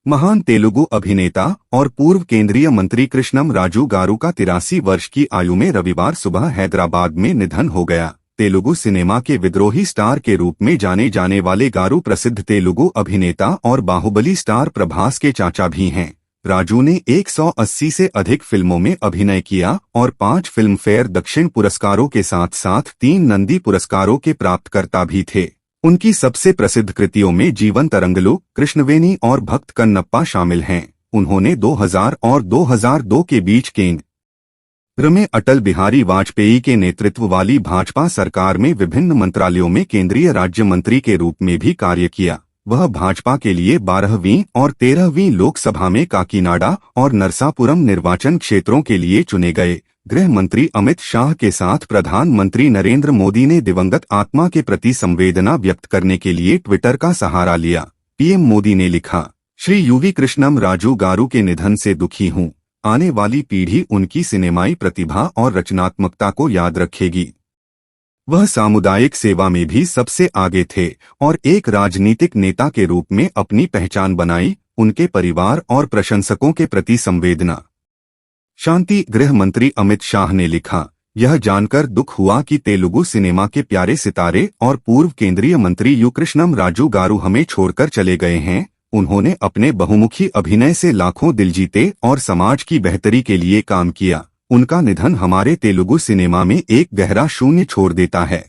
महान तेलुगु अभिनेता और पूर्व केंद्रीय मंत्री कृष्णम राजू गारू का 83 वर्ष की आयु में रविवार सुबह हैदराबाद में निधन हो गया। तेलुगु सिनेमा के विद्रोही स्टार के रूप में जाने जाने वाले गारू प्रसिद्ध तेलुगु अभिनेता और बाहुबली स्टार प्रभास के चाचा भी हैं। राजू ने 180 से अधिक फिल्मों में अभिनय किया और 5 फिल्मफेयर दक्षिण पुरस्कारों के साथ साथ 3 नंदी पुरस्कारों के प्राप्तकर्ता भी थे। उनकी सबसे प्रसिद्ध कृतियों में जीवन तरंगलु, कृष्णवेनी और भक्त कन्नप्पा शामिल हैं। उन्होंने 2000 और 2002 के बीच केंद्र में अटल बिहारी वाजपेयी के नेतृत्व वाली भाजपा सरकार में विभिन्न मंत्रालयों में केंद्रीय राज्य मंत्री के रूप में भी कार्य किया। वह भाजपा के लिए 12वीं और 13वीं लोकसभा में काकीनाडा और नरसापुरम निर्वाचन क्षेत्रों के लिए चुने गए। गृह मंत्री अमित शाह के साथ प्रधानमंत्री नरेंद्र मोदी ने दिवंगत आत्मा के प्रति संवेदना व्यक्त करने के लिए ट्विटर का सहारा लिया। पीएम मोदी ने लिखा, श्री यूवी कृष्णम राजू गारू के निधन से दुखी हूं। आने वाली पीढ़ी उनकी सिनेमाई प्रतिभा और रचनात्मकता को याद रखेगी। वह सामुदायिक सेवा में भी सबसे आगे थे और एक राजनीतिक नेता के रूप में अपनी पहचान बनाई। उनके परिवार और प्रशंसकों के प्रति संवेदना। शांति। गृह मंत्री अमित शाह ने लिखा, यह जानकर दुख हुआ कि तेलुगु सिनेमा के प्यारे सितारे और पूर्व केंद्रीय मंत्री यू कृष्णम राजू गारू हमें छोड़कर चले गए हैं। उन्होंने अपने बहुमुखी अभिनय से लाखों दिल जीते और समाज की बेहतरी के लिए काम किया। उनका निधन हमारे तेलुगु सिनेमा में एक गहरा शून्य छोड़ देता है।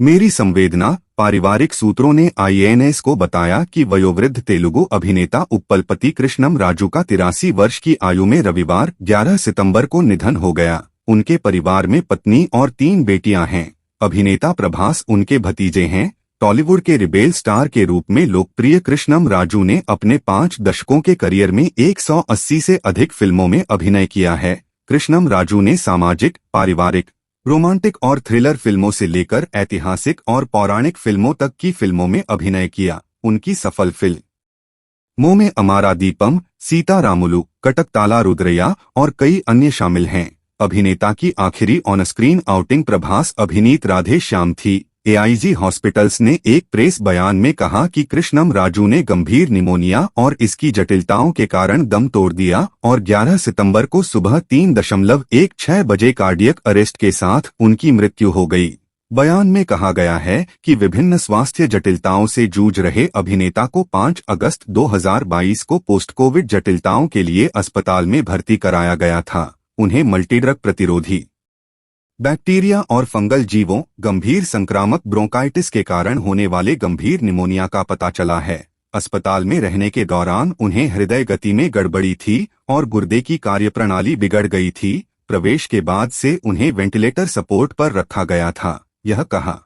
मेरी संवेदना। पारिवारिक सूत्रों ने आईएनएस को बताया कि वयोवृद्ध तेलुगु अभिनेता उप्पलपति कृष्णम राजू का 83 वर्ष की आयु में रविवार 11 सितंबर को निधन हो गया। उनके परिवार में पत्नी और 3 बेटियां हैं। अभिनेता प्रभास उनके भतीजे हैं। टॉलीवुड के रिबेल स्टार के रूप में लोकप्रिय कृष्णम राजू ने अपने 5 दशकों के करियर में 180 से अधिक फिल्मों में अभिनय किया है। कृष्णम राजू ने सामाजिक, पारिवारिक, रोमांटिक और थ्रिलर फिल्मों से लेकर ऐतिहासिक और पौराणिक फिल्मों तक की फिल्मों में अभिनय किया। उनकी सफल फिल्मों में अमारा दीपम, सीता रामुलु, कटकताला रुद्रया और कई अन्य शामिल हैं। अभिनेता की आखिरी ऑनस्क्रीन आउटिंग प्रभास अभिनीत राधे श्याम थी। एआईजी हॉस्पिटल्स ने एक प्रेस बयान में कहा कि कृष्णम राजू ने गंभीर निमोनिया और इसकी जटिलताओं के कारण दम तोड़ दिया और 11 सितंबर को सुबह 3:16 बजे कार्डियक अरेस्ट के साथ उनकी मृत्यु हो गई। बयान में कहा गया है कि विभिन्न स्वास्थ्य जटिलताओं से जूझ रहे अभिनेता को 5 अगस्त 2022 को पोस्ट कोविड जटिलताओं के लिए अस्पताल में भर्ती कराया गया था। उन्हें मल्टीड्रग प्रतिरोधी बैक्टीरिया और फंगल जीवों, गंभीर संक्रामक ब्रोंकाइटिस के कारण होने वाले गंभीर निमोनिया का पता चला है। अस्पताल में रहने के दौरान उन्हें हृदय गति में गड़बड़ी थी और गुर्दे की कार्यप्रणाली बिगड़ गई थी। प्रवेश के बाद से उन्हें वेंटिलेटर सपोर्ट पर रखा गया था। यह कहा।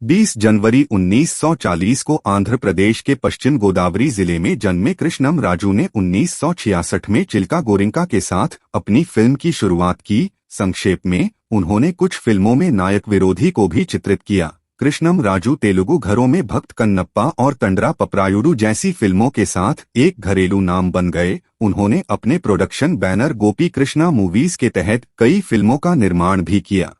20 जनवरी 1940 को आंध्र प्रदेश के पश्चिम गोदावरी जिले में जन्मे कृष्णम राजू ने 1966 में चिल्का गोरिंका के साथ अपनी फिल्म की शुरुआत की। संक्षेप में, उन्होंने कुछ फिल्मों में नायक विरोधी को भी चित्रित किया। कृष्णम राजू तेलुगु घरों में भक्त कन्नप्पा और तंड्रा पप्रायुडु जैसी फिल्मों के साथ एक घरेलू नाम बन गए। उन्होंने अपने प्रोडक्शन बैनर गोपी कृष्णा मूवीज के तहत कई फिल्मों का निर्माण भी किया।